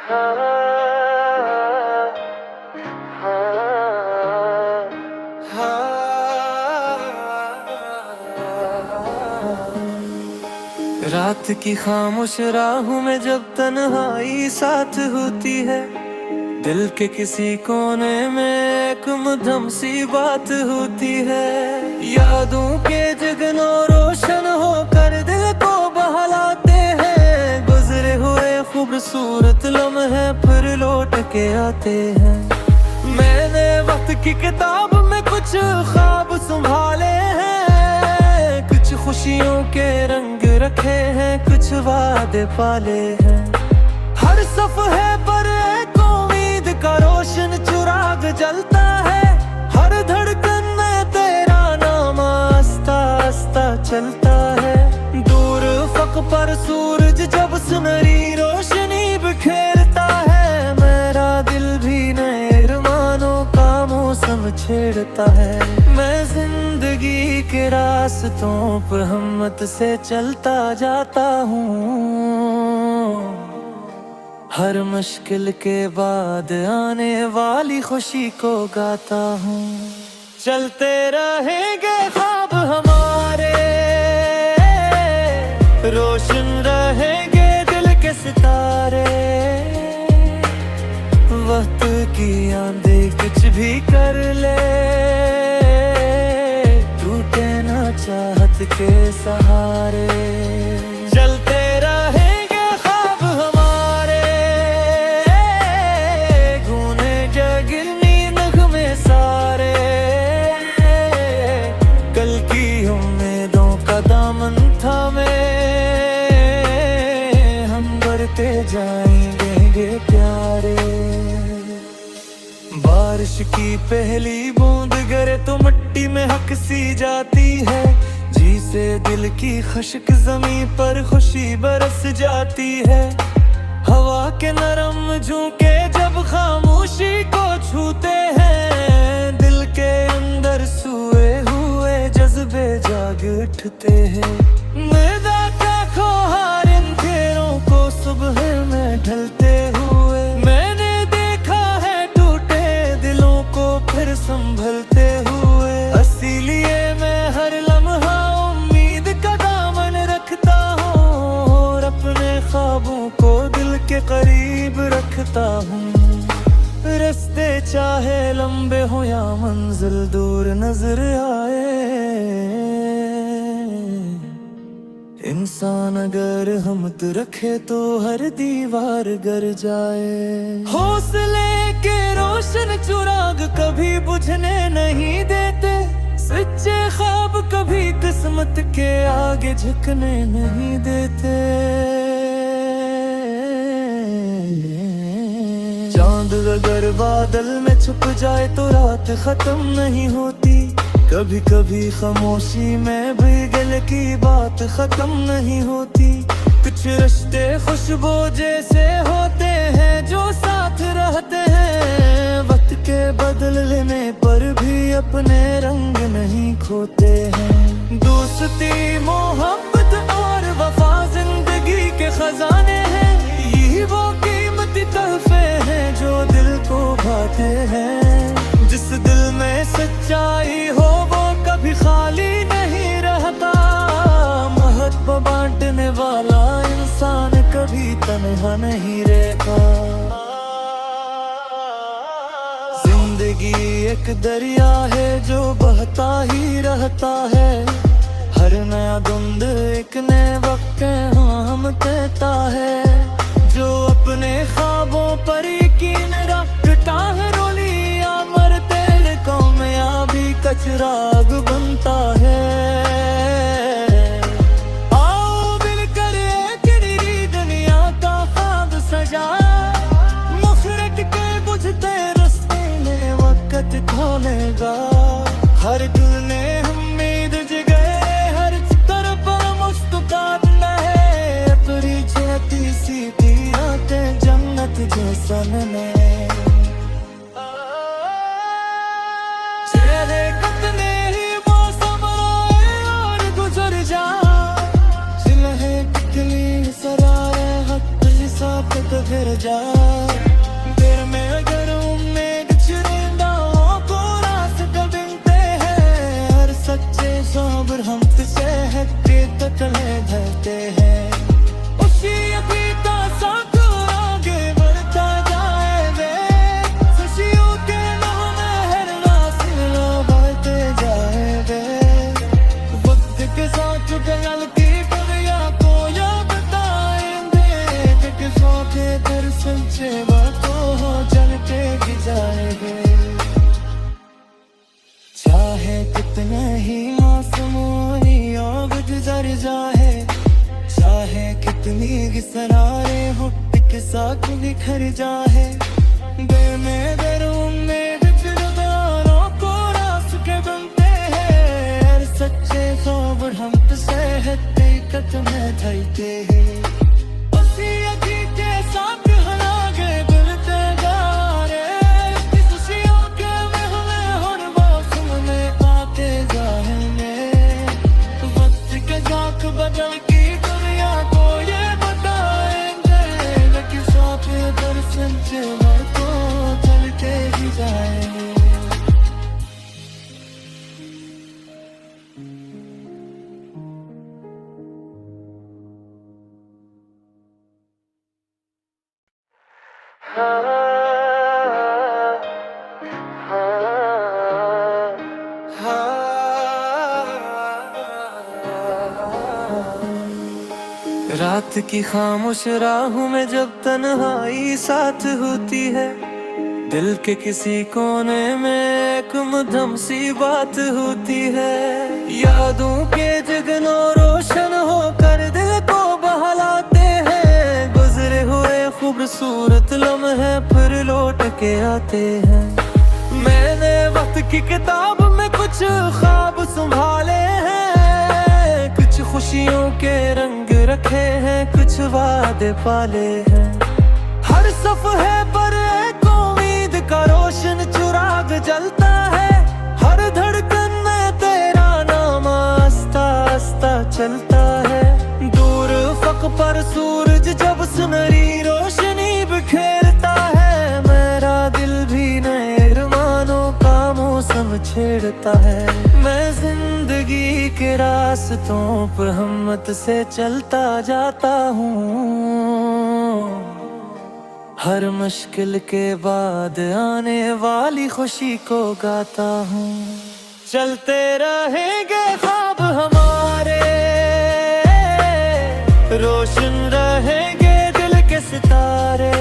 रात की खामोश राहों में जब तन्हाई साथ होती है, दिल के किसी कोने में एक मधुम सी बात होती है। यादों के जगनों रोशन होकर दिल को बहलाते हैं, गुजरे हुए खूबसूरत लम्हे फिर लौट के आते हैं। मैंने वक्त की किताब में कुछ ख्वाब संभाले हैं, कुछ खुशियों के रंग रखे हैं, कुछ वादे पाले हैं। हर सफ़े पर एक उम्मीद का रोशन चिराग जलता है, हर धड़कन में तेरा नाम आस्ता आस्ता चलता है। दूर फक पर सूरज जब सुनहरी रोशनी बिखेरता है, मेरा दिल भी नए अरमानों का मौसम छेड़ता है। मैं जिंदगी के रास्तों पर हिम्मत से चलता जाता हूँ, हर मुश्किल के बाद आने वाली खुशी को गाता हूँ। चलते रहेंगे ख्वाब हमारे, रोशन रहेंगे दिल के सितारे। वक्त की आंधी कुछ भी कर ले, टूटे ना चाहत के सहारे। चलते रहेंगे ख्वाब हमारे, गूंजे गिरनी नगमे सारे। कल की उम्मीदों का दामन थामे, हम बढ़ते जाएंगे प्यारे। बारिश की पहली बूंद गिरे तो मिट्टी में हक सी जाती है, जी से दिल की खुश्क ज़मीं पर खुशी बरस जाती है। हवा के नरम झोंके जब खामोशी को छूते हैं, दिल के अंदर सोए हुए जज्बे जाग उठते हैं। मैदा का खोहार इन फेरों को सुबह में ढलते हुए, मैंने देखा है टूटे दिलों को फिर संभलते हुए। इसीलिए मैं हर लम्हा उम्मीद का दामन रखता हूँ, और अपने ख्वाबों को दिल के करीब रखता हूँ। रास्ते चाहे लंबे हो या मंजिल दूर नजर आए, इंसान अगर हिम्मत रखे तो हर दीवार गर जाए। हौसले के रोशन चिराग कभी बुझने नहीं देते, सच्चे ख्वाब कभी किस्मत के आगे झुकने नहीं देते। चांद अगर बादल में छुप जाए तो रात खत्म नहीं होती, कभी कभी खामोशी में भी दिल की बात खत्म नहीं होती। कुछ रिश्ते खुशबू जैसे होते हैं जो साथ रहते हैं, वक्त के बदलने पर भी अपने रंग नहीं खोते हैं। दोस्ती मोहब्बत और वफा जिंदगी के खजाने हैं, यही वो कीमती तोहफे हैं जो दिल को भाते हैं। जिस दिल में सच्चाई हो वो कभी खाली नहीं रहता, महत्व बांटने वाला इंसान कभी तन्हा नहीं रहता। जिंदगी एक दरिया है जो बहता ही रहता है, हर नया धुंध एक नए वक्त हम कहता है। जो अपने ख्वाबों पर यकीन रखता है, रोली या मरते कामयाबी का चिराग बनता है। आओ मिलकर एक नई दुनिया का ख्वाब सजाए, मफरत के बुझते रास्ते में वक्त खोलेगा। हर दिल ने उम्मीद जगाए, हर तरफ मुस्कुराहट है, अपनी छाती सीधी रातें जन्नत जैसा ने। चेहरे कितने ही मौसम आए और गुजर जा, जिन्हें कितनी सरारे हक हिसाब घिर जाए। दिल में अगर उम्मीद चुरिंदाओं को रास्ता बिनते हैं, हर सच्चे सब्र हम से हटके तकले धरते हैं। उसी अकीदा साथ आगे बढ़ता जाए वे, खुशियों के नाम हर वासिला बढ़ते जाए वे। वक्त के साथ गल की कविया को या बताएंगे, किसों के दर्शन से बातों चलते ही जाएंगे। चाहे कितने ही मासूमी और गुजर जाए, चाहे कितनी सरारे हो एक साथ बिखर जाए। दिल में दरों में बिछड़ों को रास्ते बनते हैं, हर सच्चे खबर हम से हटते कदम धरते हैं। उसी अजी के साथ हलागे दिलते जा रहे, खुशियों के महले हर मौसम में आते जाएंगे। वक्त के साथ बदल की दुनिया को ये बताएंगे, लेकिन साथ दर्शन से तो चलते ही जाएंगे। रात की खामोश राहों में जब तन्हाई साथ होती है, दिल के किसी कोने में एक मधुम सी बात होती है। यादों के जगनों रोशन होकर दिल को बहलाते हैं, गुजरे हुए खूबसूरत लम्हे फिर लौट के आते हैं। मैंने वक्त की किताब में कुछ ख्वाब संभाले हैं, कुछ खुशियों के रंग रखे हैं, कुछ वादे पाले हैं। हर सफ़े पर एक उम्मीद का रोशन चिराग जलता है, हर धड़कन में तेरा नाम आस्ता आस्ता चलता है। दूर फक पर सूरज जब सुनहरी रोशनी बिखेरता है, मेरा दिल भी नए अरमानों का मौसम छेड़ता है। मैं जिंदगी के रास्तों पर हिम्मत से चलता जाता हूँ, हर मुश्किल के बाद आने वाली खुशी को गाता हूँ। चलते रहेंगे ख्वाब हमारे, रोशन रहेंगे दिल के सितारे।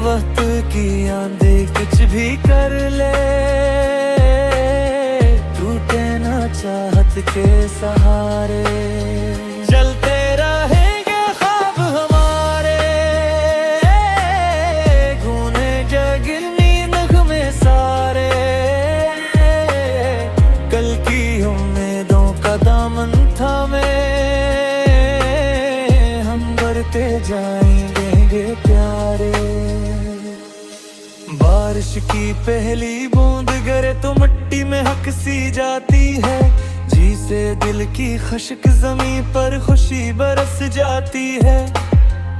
वक्त की आंधी कुछ भी कर ले, टूटे ना चाहत के सहारे। चलते रहेंगे ख्वाब हमारे, गूंजेंगे गिरनी नगमे सारे। कल की उम्मीदों का दामन थामे, हम बढ़ते जाएंगे प्यारे। बारिश की पहली बूंद गिरे तो मिट्टी में हक सी जाती है, जी से दिल की खुशक जमीन पर खुशी बरस जाती है।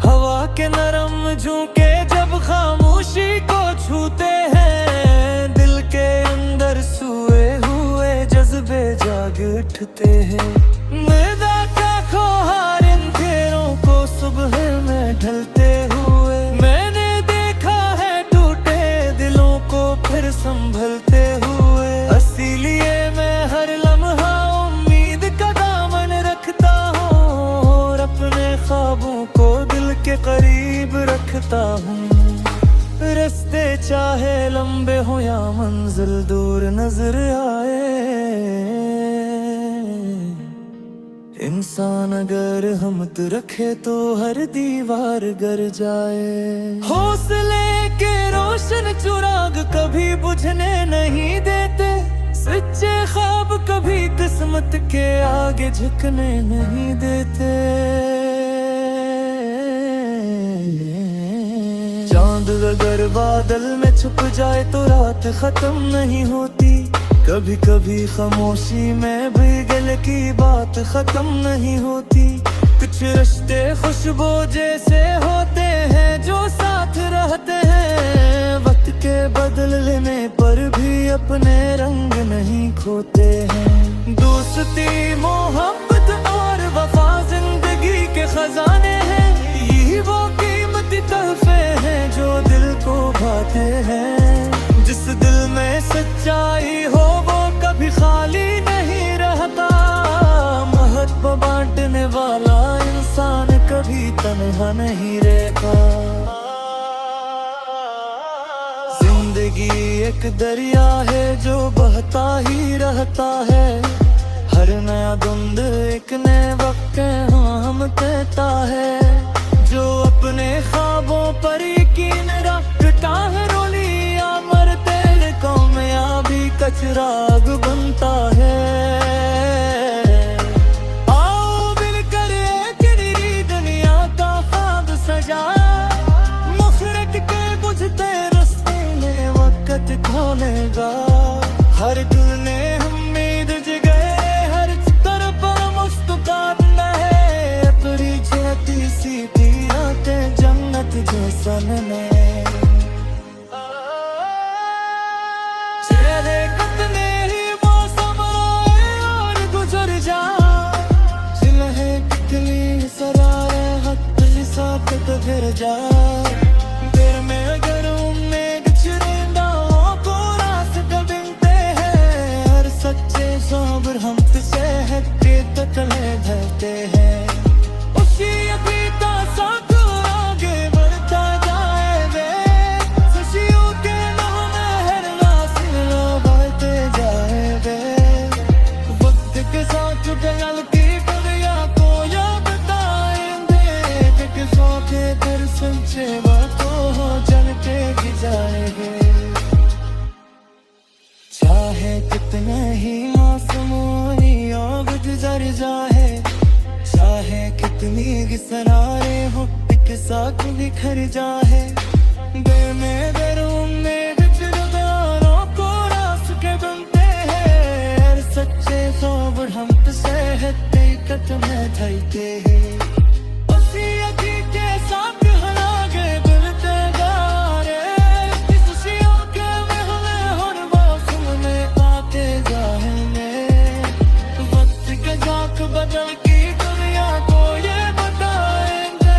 हवा के नरम झोंके जब खामोशी को छूते हैं, दिल के अंदर सोए हुए जज्बे जाग उठते हैं। मैदा का खोहार इन फेरों को सुबह में ढलते हुए, मैंने देखा है टूटे दिलों को फिर संभलते हुए। इसीलिए मैं हर लम्हा उम्मीद का दामन रखता हूँ, और अपने ख्वाबों को दिल के करीब रखता हूँ। रास्ते चाहे लंबे हो या मंजिल दूर नजर आए, इंसान अगर हिम्मत रखे तो हर दीवार गर जाए। हौसले के रोशन चिराग कभी बुझने नहीं देते, सच्चे ख्वाब कभी किस्मत के आगे झुकने नहीं देते। चांद अगर बादल में छुप जाए तो रात खत्म नहीं होती, कभी कभी खामोशी में भी दिल की बात खत्म नहीं होती। कुछ कुछ रिश्ते खुशबू जैसे होते हैं जो साथ रहते हैं, वक्त के बदलने पर भी अपने रंग नहीं खोते हैं। दोस्ती मोहब्बत और वफा जिंदगी के खजाने हैं, यही वो कीमती तोहफे हैं जो दिल को भाते हैं। जिस दिल में सच्चाई हो वो कभी खाली नहीं रहता, महत्व बांटने वाला इंसान कभी तन्हा नहीं रहता। जिंदगी एक दरिया है जो बहता ही रहता है, हर नया धुंध एक नए वक्त के हम कहता है। जो अपने ख्वाबों पर यकीन रखता है, रोली या मरते कामयाबी का चिराग बनता है। आओ मिलकर एक नई दुनिया का ख्वाब सजाए, मफरत के बुझते रास्ते में वक्त खोलेगा। हर दिल ने उम्मीद जगाए, हर तरफ मुस्कुराहट है, अपनी छाती सीधी आते जन्नत जैसा में। चेहरे कितने ही मौसम आए और गुजर जा, जिन्हें कितनी सरारे हद साथ फिर जा। दिल में अगर उम्मीद चुरिंदाओं को रास्ता बिनते हैं, हर सच्चे सब्र हम से हटके तकले धरते हैं। उसी अतीता साथ आगे बढ़ता जाए वे, खुशियों के नहर नासिला बढ़ते जाए वे। वक्त के साथ ढल की दुनिया को याद बताएंगे, किसों के दिल सच्चे बातों हो चलते ही जाएंगे। चाहे कितने ही मासूमी और गुजर जाए, चाहे कितनी गिसरारे हो एक साथ बिखर जाए। दिल में दरूं में बिछड़ों को रास के बनते हैं, सच्चे सोबर हम से हटते कदम धरते हैं। उसी अभी के साथ हलागे बढ़ते जा रहे, खुशियों के महले हर मौसम में आते जाएंगे। वक्त के जाक बदल की दुनिया को ये बताएंगे,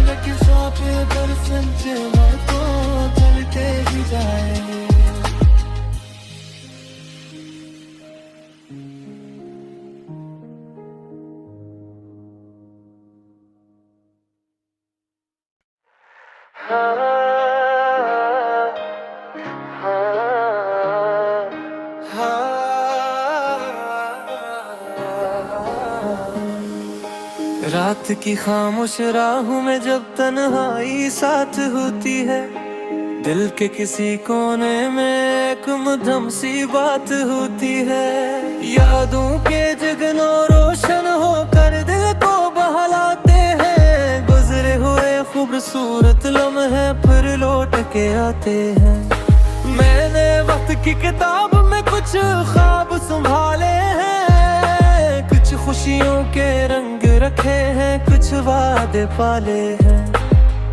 लेकिन साथ दर्शन से को चलते ही जाएंगे। रात की खामोश राहों में जब तन्हाई साथ होती है, दिल के किसी कोने में एक मधुम सी बात होती है। यादों के जगनों रोशन होकर दिल को बहलाते हैं, गुजरे हुए खूबसूरत लम्हे फिर लौट के आते हैं। मैंने वक्त की किताब में कुछ ख्वाब संभाले हैं, कुछ खुशियों के रंग रखे हैं, कुछ वादे पाले हैं।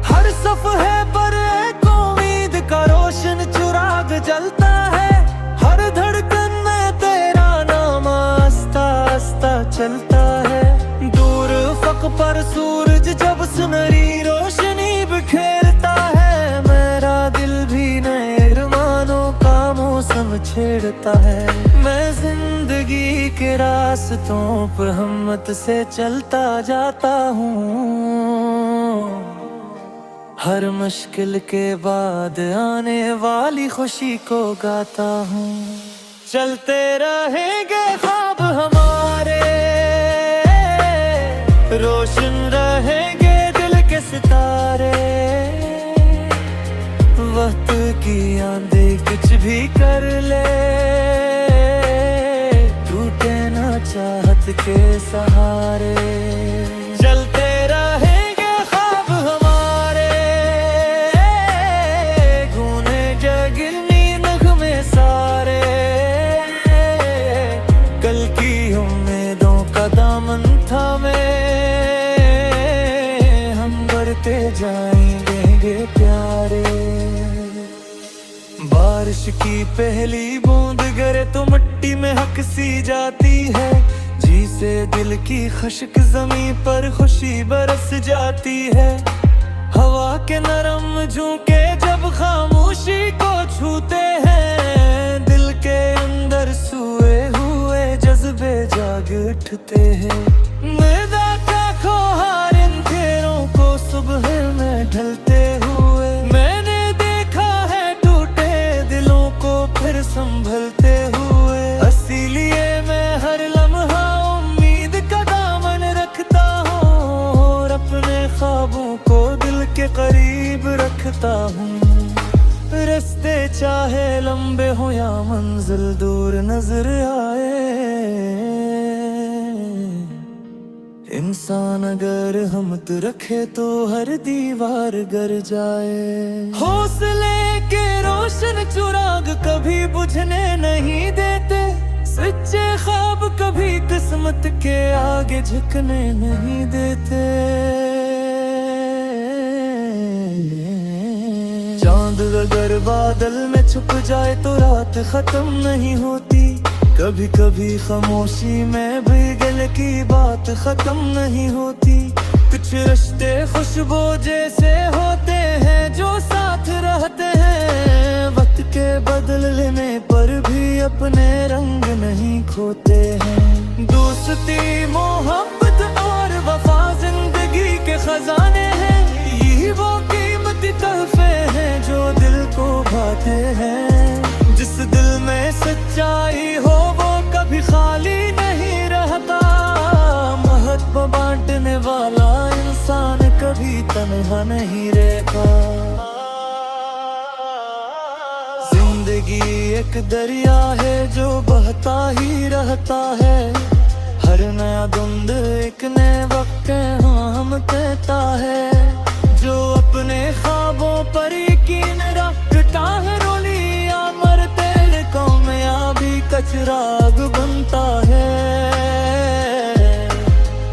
हर सफ़हे पर एक उम्मीद का रोशन चिराग जलता है, हर धड़कन में तेरा नाम आस्ता आस्ता चलता है। दूर फक पर सूरज जब सुनहरी रोशनी बिखेरता है, मेरा दिल भी नए अरमानों का मौसम छेड़ता है। मैं जिंदगी के रास्तों पर हिम्मत से चलता जाता हूँ, हर मुश्किल के बाद आने वाली खुशी को गाता हूँ। चलते रहेंगे ख्वाब हमारे, रोशन रहेंगे दिल के सितारे। वक्त की आंधी कुछ भी कर ले, टूटे ना चाहत के सहारे। चलते रहेंगे ख्वाब हमारे, गूंजे गिरनी नगमे सारे। कल की उम्मीदों का दामन थामे, जाएंगे प्यारे। बारिश की पहली बूंद गिरे तो मिट्टी में हक सी जाती है, जी से दिल की खुश्क ज़मीं पर खुशी बरस जाती है। हवा के नरम झोंके जब खामोशी को छूते हैं, दिल के अंदर सोए हुए जज्बे जाग उठते हैं। मृदा का खोहार इन घेरों को सुबह में ढलते हुए मैंने देखा है, टूटे दिलों को फिर संभलते हुए। इसीलिए मैं हर लम्हा उम्मीद का दामन रखता हूँ और अपने ख्वाबों को दिल के करीब रखता हूँ। रास्ते चाहे लंबे हो या मंजिल दूर नजर आए, इंसान अगर हिम्मत रखे तो हर दीवार गर जाए। हौसले के रोशन चिराग कभी बुझने नहीं देते, सच्चे ख्वाब कभी किस्मत के आगे झुकने नहीं देते। चांद अगर बादल में छुप जाए तो रात खत्म नहीं होती, कभी कभी खामोशी में भी दिल की बात खत्म नहीं होती। कुछ रिश्ते खुशबू जैसे होते हैं जो साथ रहते हैं, वक्त के बदलने पर भी अपने रंग नहीं खोते हैं। दोस्ती मोहब्बत और वफा जिंदगी के खजाने हैं, यही वो कीमती तोहफे हैं जो दिल को भाते हैं। जिस दिल में सच्चाई हो वो कभी खाली नहीं रहता, महत्व बांटने वाला इंसान कभी तन्हा नहीं रहता। जिंदगी एक दरिया है जो बहता ही रहता है, हर नया धुंध एक नए वक्त हम कहता है। जो अपने ख्वाबों पर यकीन रखता है, रोली या मरते कामयाबी का चिराग बनता है।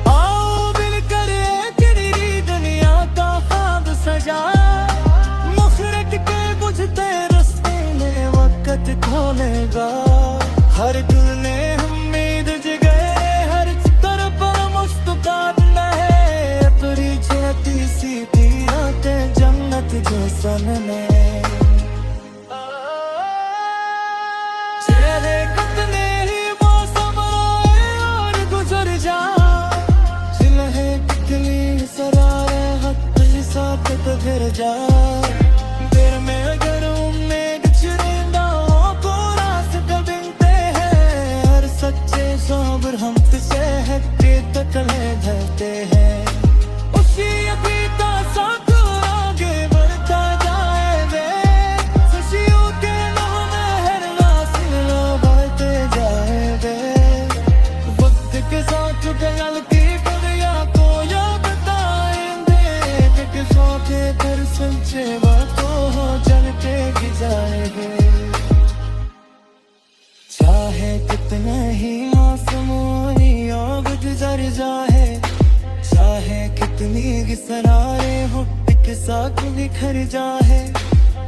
आओ मिलकर एक नई दुनिया का ख्वाब सजाए, मखरत के बुझते रास्ते में वक्त खोलेगा। हर दिल ने उम्मीद जगाए, हर तरफ मुस्कुराहट है, अपनी छोटी सी रातें जन्नत जैसा ने। चेहरे कितने ही मौसम आए और गुजर जाए, जिन्हें कितनी सरारे हक साथ गुजर जाए। दिल में अगर उम्मीद चुरिंदाओं को रास्ते बिनते हैं, हर सच्चे सब्र हम से हकीकत में धरते हैं। उसी अकीदा साथ आगे बढ़ता जाए वे, खुशियों के नहर नासिला बढ़ते जाए वे। वक्त के साथ गल की दुनिया को याद बताएंगे, कि सौते कर सच्चे बातों हो चलते ही जाएंगे। चाहे कितने ही मासूमी और गुजर जाए, चाहे कितनी सरारे हो एक साथ बिखर जाए।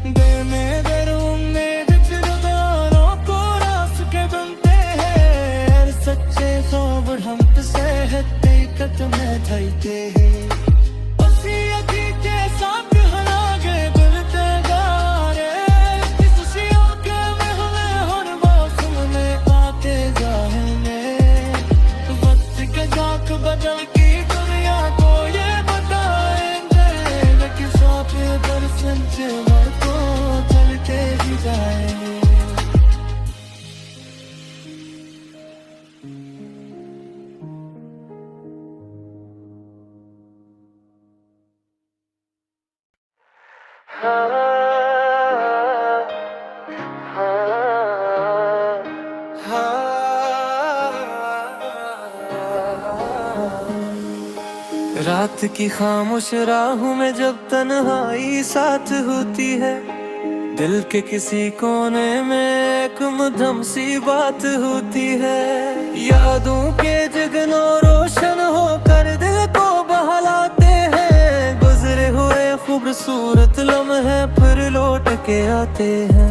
दिल में दरों में दिलदारों को रास्ते बनते हैं, सच्चे ख्वाब हम से हकीकत में ढलते हैं। उसी अकीदे साथ हम आगे बढ़ते जा रहे, खुशियों के महल हर वक्त में आते जाएंगे। वक्त के साथ बदल की दुनिया को ये बताएंगे, कि साथ दर्शन से को चलते ही जाएंगे। रात की खामोश राहों में जब तन्हाई साथ होती है, दिल के किसी कोने में एक मधुम सी बात होती है। यादों के जगनों रोशन होकर दिल को बहलाते हैं, गुजरे हुए खूबसूरत लम्हे फिर लौट के आते हैं।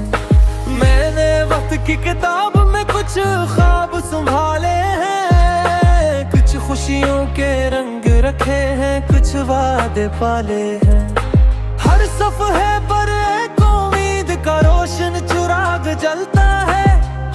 मैंने वक्त की किताब में कुछ ख्वाब संभाले हैं, कुछ खुशियों के रंग रखे हैं, कुछ वादे पाले हैं। हर सफ़हे पर एक उम्मीद का रोशन चिराग जलता है,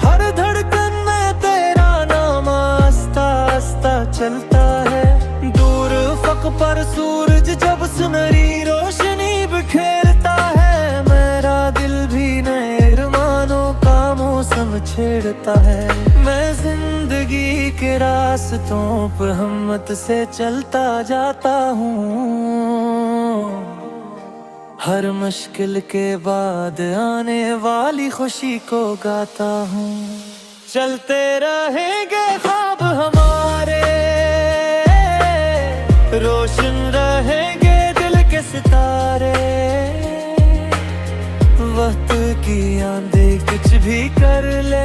हर धड़कन में तेरा नाम आस्ता आस्ता चलता है। दूर फक पर सूरज जब सुनहरी रोशनी बिखेरता है, मेरा दिल भी नए अरमानों का मौसम छेड़ता है। मैं जिंदगी के रास्तों पर हिम्मत से चलता जाता हूँ, हर मुश्किल के बाद आने वाली खुशी को गाता हूँ। चलते रहेंगे ख्वाब हमारे, रोशन रहेंगे दिल के सितारे। वक्त की आंधी कुछ भी कर ले,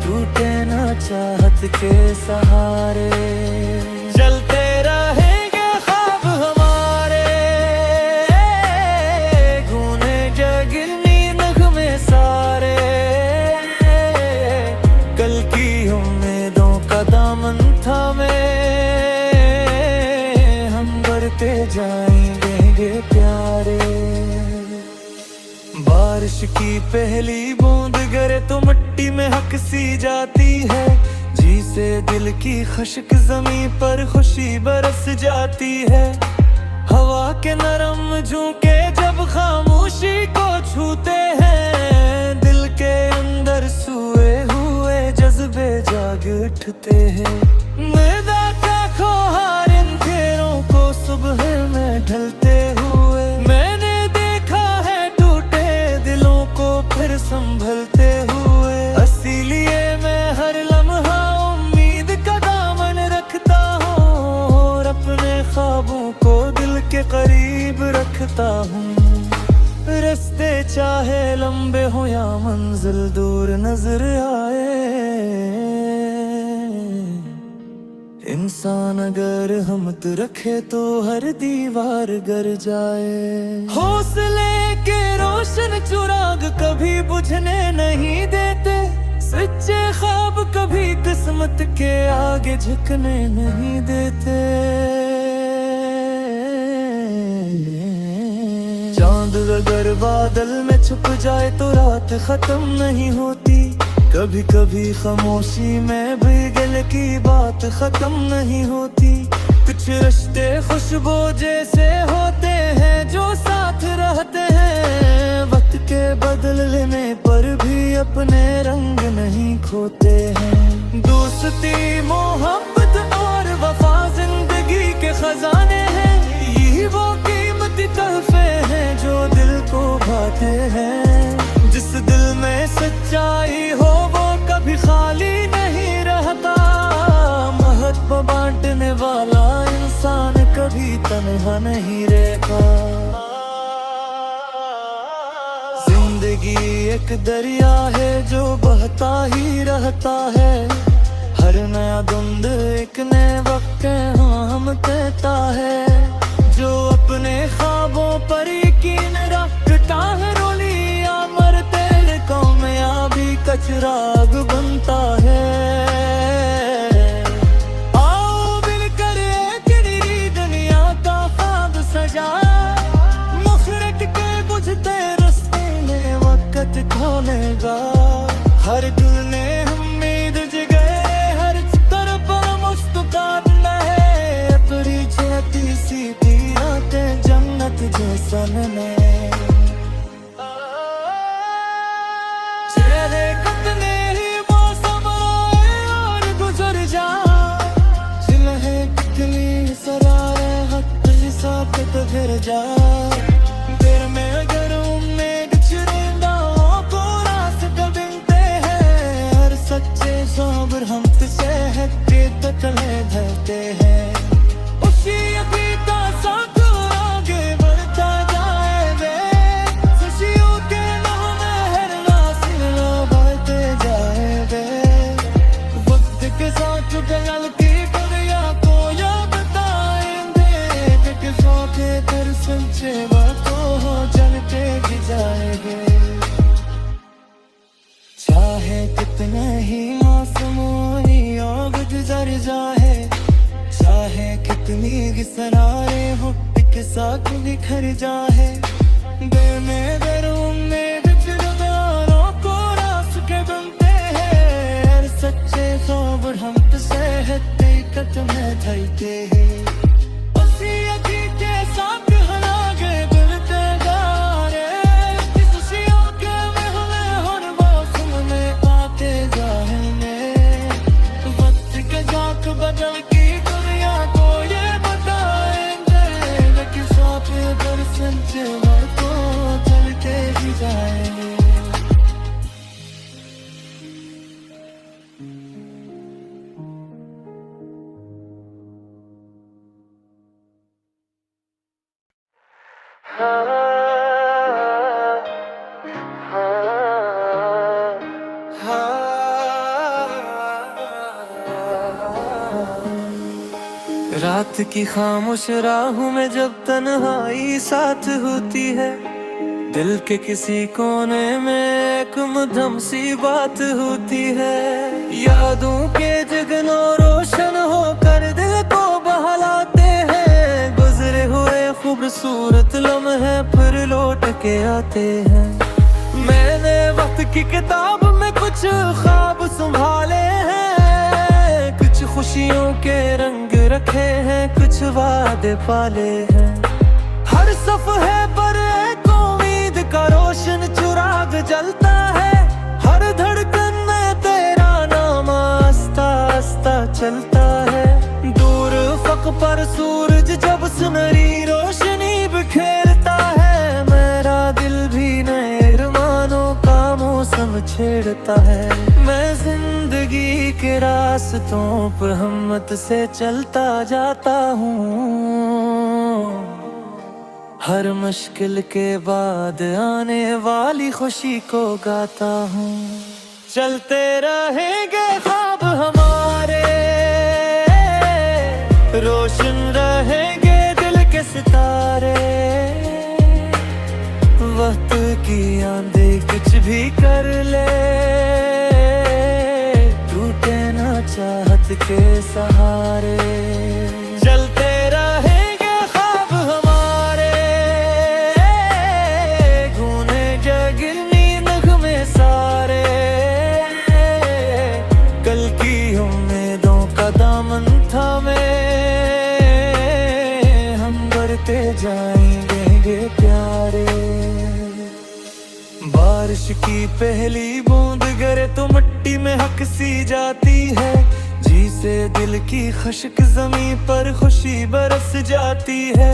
टूटे ना चाहत के सहारे। चलते रहेंगे ख्वाब हमारे, गूंजे जगनी नगमे सारे। कल की उम्मीदों का दामन थामे, जाएंगे प्यारे। बारिश की पहली बूंद गिरे तो मिट्टी में हक सी जाती है, जी से दिल की खुश्क ज़मीं पर खुशी बरस जाती है। हवा के नरम झोंके जब खामोशी को छूते हैं, दिल के अंदर सोए हुए जज्बे जाग उठते हैं। मैदा का खोहार इन घेरों को सुबह में ढलते हुए, मैंने देखा है टूटे दिलों को फिर संभलते हुए। इसीलिए मैं हर लम्हा उम्मीद का दामन रखता हूँ, और अपने ख्वाबों को दिल के करीब रखता हूँ। रास्ते चाहे लंबे हो या मंजिल दूर नजर आए, इंसान अगर हिम्मत रखे तो हर दीवार गिर जाए। हौसले के रोशन चिराग कभी बुझने नहीं देते, सच्चे ख्वाब कभी किस्मत के आगे झुकने नहीं देते। चांद अगर बादल में छुप जाए तो रात खत्म नहीं होती, कभी कभी खामोशी में भी दिल की बात खत्म नहीं होती। कुछ रिश्ते खुशबू जैसे होते हैं जो साथ रहते हैं, वक्त के बदलने पर भी अपने रंग नहीं खोते हैं। दोस्ती मोहब्बत और वफा जिंदगी के खजाने हैं, यही वो कीमती तोहफे हैं जो दिल को भाते हैं। जिस दिल में सच्चाई हो वो कभी खाली नहीं रहता, महत्व बांटने वाला इंसान कभी तन्हा नहीं रहता। जिंदगी एक दरिया है जो बहता ही रहता है, हर नया धुंध एक नए वक्त हम कहता है। जो अपने ख्वाबों पर यकीन रखता है, रोली या मरते कामयाबी का चिराग बनता है। आओ मिलकर एक नई दुनिया का ख्वाब सजाए, मफरत के बुझते रास्ते में वक्त खोलेगा। हर दिल ने उम्मीद जगाए, हर तरफ मुस्कुराहट है, अपनी छाती सीधी रातें जन्नत जैसा ने। तो फिर जा दिल में अगर उम्मीद चुरिंदाओं को रास्ता बिनते हैं, हर सच्चे सब्र हम तुझे है के तले धरते हैं। उसी अभी का साथ आगे बढ़ता जाए वे, खुशियों के नाम हर नासिल बढ़ते जाए वे। वक्त के साथ गलती कर या को या बताएंगे कि साथ सच्चे बातों हो चलते भी जाएंगे। चाहे कितने ही मासूमी और गुजर जाए, चाहे कितनी गिसरारे हो एक साथ बिखर जाए, दिल में दर उम्मीद किरदारों को रास के बनते हैं। सच्चे ख्वाब हम से हकीकत में ढलते हैं। के साथ हलागे दिल ते गारे, इस खुशियों के महले हर मौसम में आते जाएंगे। वक्त के जाक बदल की दुनिया को ये बताएंगे, लेकिन साथ पर सच्चे बातों चलते ही जाएंगे। रात की खामोश राहों में जब तन्हाई साथ होती है, दिल के किसी कोने में एक मधुम सी बात होती है। यादों के जगनों रोशन होकर दिल को बहलाते हैं, गुजरे हुए खूबसूरत लम्हे फिर लौट के आते हैं। मैंने वक्त की किताब में कुछ ख्वाब संभाले हैं, कुछ खुशियों के रंग रखे हैं, कुछ वादे पाले हैं। हर सफ़े पर एक उम्मीद का रोशन चिराग जलता है, हर धड़कन में तेरा नाम आस्ता आस्ता चलता है। दूर फक पर सूरज जब सुनहरी रोशनी बिखेरता है, मेरा दिल भी नए अरमानों का मौसम छेड़ता है। मैं जिंदगी के रास्तों पर हिम्मत से चलता जाता हूँ, हर मुश्किल के बाद आने वाली खुशी को गाता हूँ। चलते रहेंगे ख्वाब हमारे, रोशन रहेंगे दिल के सितारे। वक्त की आंधी कुछ भी कर ले, टूटे ना चाहत के सहारे। चलते रहेंगे ख्वाब हमारे, गूंजेंगे गिरनी नगमे सारे। कल की उम्मीदों का दामन थामे, हम बढ़ते जाएंगे प्यारे। बारिश की पहली बूंद गिरे तो मिट्टी में हक सी जाती है, जी से दिल की खुश्क ज़मीं पर खुशी बरस जाती है।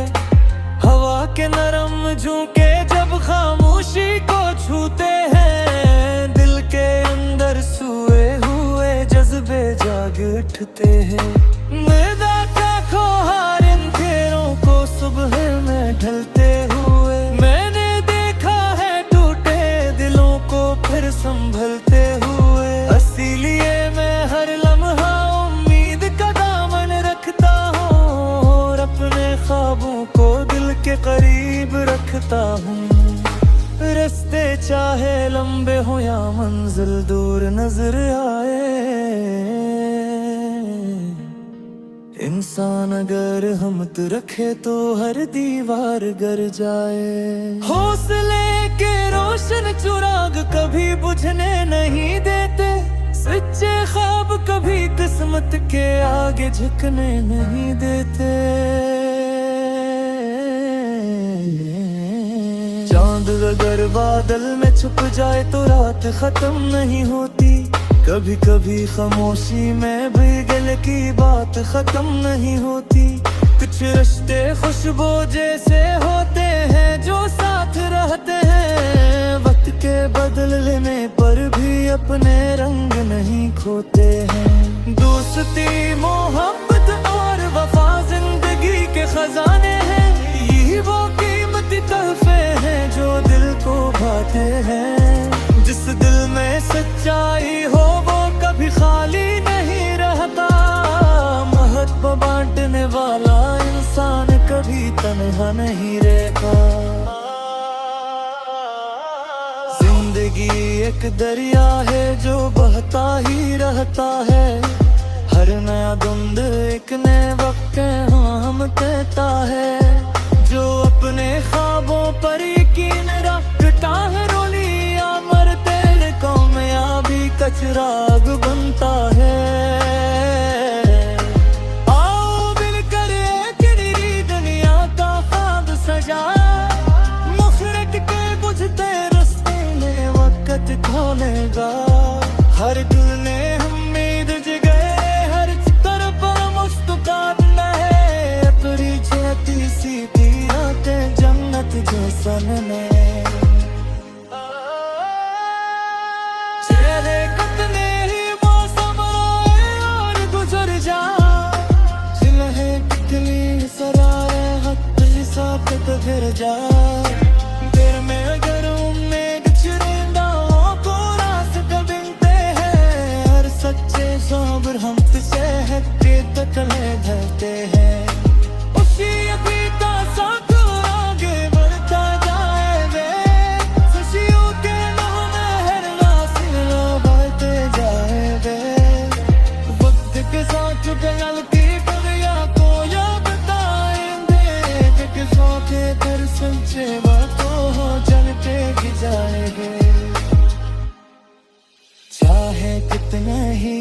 हवा के नरम झोंके जब खामोशी को छूते हैं, दिल के अंदर सोए हुए जज्बे जाग उठते हैं। मैदा का खोहार इन घेरों को सुबह में ढलते हुए, मैंने देखा है टूटे दिलों को फिर संभलते हुए। इसीलिए मैं हर लम्हा उम्मीद का दामन रखता हूँ, और अपने ख्वाबों को दिल के करीब रखता हूँ। रास्ते चाहे लंबे हो या मंजिल दूर नजर आए, इंसान अगर हिम्मत रखे तो हर दीवार गर जाए। हौसले के रोशन चिराग कभी बुझने नहीं देते, सच्चे ख्वाब कभी किस्मत के आगे झुकने नहीं देते। चांद अगर बादल में छुप जाए तो रात खत्म नहीं होती, कभी कभी खामोशी में भी दिल की बात खत्म नहीं होती। कुछ रिश्ते खुशबू जैसे होते हैं जो साथ रहते हैं, वक्त के बदलने पर भी अपने रंग नहीं खोते हैं। दोस्ती मोहब्बत और वफा जिंदगी के खजाने हैं, यही वो कीमती तोहफे हैं जो दिल को भाते हैं। जिस दिल में सच्चाई हो वो कभी खाली नहीं रहता, महत्व बांटने वाला इंसान कभी तन्हा नहीं हीरे का। जिंदगी एक दरिया है जो बहता ही रहता है, हर नया धुंध एक नए वक्त के हम कहता है। जो अपने ख्वाबों पर यकीन रखता है, रोलियां मरते कामयाबी का चिराग बनता है। आओ मिलकर एक नई दुनिया का ख्वाब सजाए, मफरत के बुझते रास्ते में वक्त खोलेगा। हर दिल ने उम्मीद जगाए, हर तरफ मुस्कुराहट है, अपनी छेती सीधी रातें जन्नत जैसन में। चेहरे कितने ही मौसम आए और गुजर जाए, जिन्हें कितनी सरारे हद साथ फिर जाए। दिल में अगर उम्मीद चुरिंदाओं को रास्ता बिनते हैं, हर सच्चे साबर हम से तकले धरते हैं। उसी अतीता साथ आगे बढ़ता जाए वे, खुशियों के नहर नासिला बढ़ते जाए वे। वक्त के साथ गलती करिया को याद बताएंगे, कि सौखे कर संचे बातों हो चलते ही जाएंगे। चाहे कितने ही